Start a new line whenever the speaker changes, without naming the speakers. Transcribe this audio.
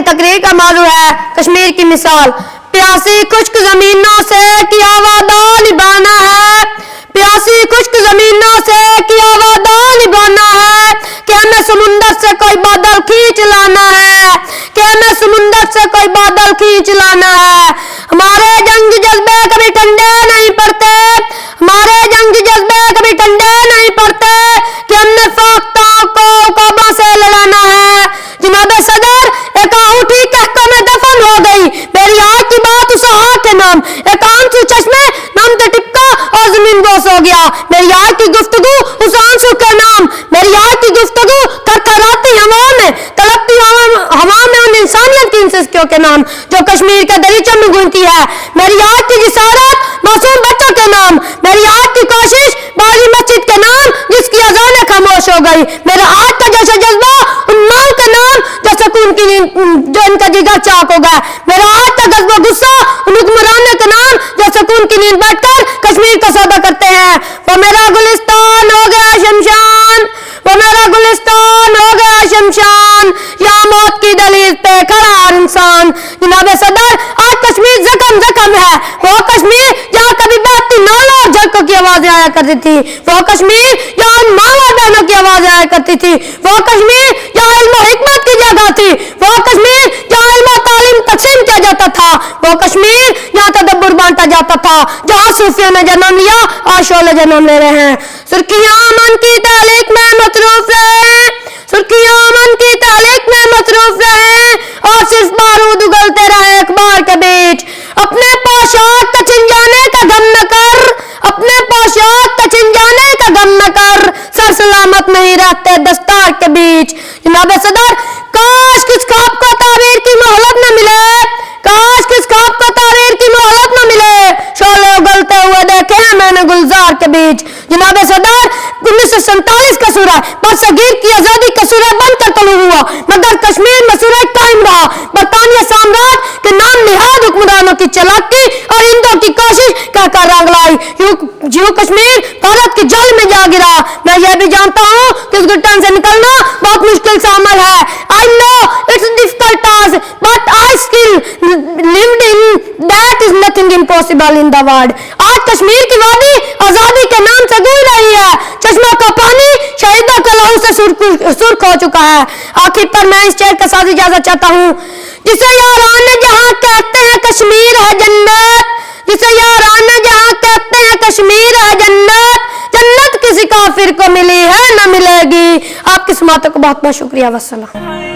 میری تقریر کا موضوع ہے کشمیر کی مثال. پیاسی خشک زمینوں سے کیا وعدہ نبھانا ہے, پیاسی خشک زمینوں سے کیا وعدہ نبھانا ہے, کہ ہمیں سمندر سے کوئی بادل کھینچ لانا ہے, کہ ہمیں سمندر سے کوئی بادل کھینچ لانا ہے. ہمارے جنگ جذبے کبھی ٹھنڈے نہیں پڑتے, ہمارے جنگ جذبے کبھی ٹھنڈے نہیں پڑتے, کہ ہم نے فاختوں کو عقابوں سے لڑانا ہے. جناب صدر, ایک آؤٹھی کہتوں میں دفن ہو گئی, میری آج کی بات اس آگ کے نام, ایک آنسو چشمے نام سے ٹپکا اور زمین بوس ہو گیا. میری آج کی گفتگو اس آنسو کے نام, میری آج کی گفتگو کرکراتی ہوا میں, تڑپتی ہوا میں ان انسانیت کی انسسکیوں کے نام جو کشمیر کے دریچوں میں گونجتی ہے. میری آج کی جسارت معصوم بچوں کے نام, میری آج کی کوشش باغی مسجد کے نام جس کی اذانیں خاموش ہو گئی. میرا آج کا جوش و جذبہ ان ماؤں کے نام جو سکون کی جو ان کا جگر چاک ہو گیا. میرا آج کا جذبہ غصہ ان حکمرانوں کے نام جو سکون کی نیند بیٹھ کر کشمیر کا سودا کرتے ہیں. وہ میرا گلستان ہو گیا شمشان, وہ میرا گلستان ہو گیا شمشان, یہاں موت کی دلیل پہ کھڑا ہر انسان. جناب صدر, آج کشمیر زخم زخم ہے, وہ کشمیر جہاں کبھی بہتی نالوں اور جھڑکوں کی آوازیں آیا کرتی تھی, وہ کشمیر جہاں ان ماں اور بہنوں کی آوازیں آیا کرتی تھی, وہ کشمیر جہاں علم و حکمت کی جگہ تھی, وہ کشمیر جہاں علم و تعلیم تقسیم کیا جاتا تھا, وہ کشمیر جہاں تدبر بانٹا جاتا تھا, جہاں صوفیوں نے جنم لیا اور شعلے جنم لے رہے ہیں. سرخیاں امن کی تحلیق میں مصروف رہے, سرخیاں امن کی تحلیق میں مصروف رہے, اور صرف بارود اگلتے رہے اخبار کے بیچ. اپنے پوشاک کا چھن جانے کا غم نہ کر, اپنے پوشاک کا چھن جانے کا غم نہ کر, سر سلامت نہیں رہتے دستار کے بیچ. جناب صدر, کاش کس خواب کو تعبیر کی مہلت نہ ملے, کاش کس خواب کو تعبیر کی مہلت نہ ملے, شعلے اگلتے ہوئے دیکھے ہیں میں نے گلزار کے بیچ. جناب صدر, 1947 کا سورہ برصغیر کی آزادی کا سورہ بن کر طلوع ہوا, مگر کشمیر میں سورہ قائم رہا. برطانیہ سامراج کے نام نہاد حکمرانوں کی چلاکی اور ہندوؤں کی کوشش کہہ کر رنگ لائی, یوں کشمیر بھارت کی جل میں جا گرا. میں یہ بھی جانتا ہوں کہ اس گھٹن سے نکلنا بہت مشکل سے عمل ہے. I know it's a difficult task, but I still lived in that is nothing impossible in the world. آج کشمیر کی وادی آزادی کے نام سے گونج رہی ہے, چشمہ کا پانی شہیدوں کے لہو سے سرخ ہو چکا ہے. آخر پر میں اس شعر کے ساتھ اجازت چاہتا ہوں. جسے یاران جہاں کہتے ہیں کشمیر ہے جنت, جسے یاران جہاں کہتے ہیں کشمیر ہے جنت, جنت کسی کافر کو ملی ہے نہ ملے گی. آپ کی سماعتوں کو بہت بہت شکریہ. والسلام.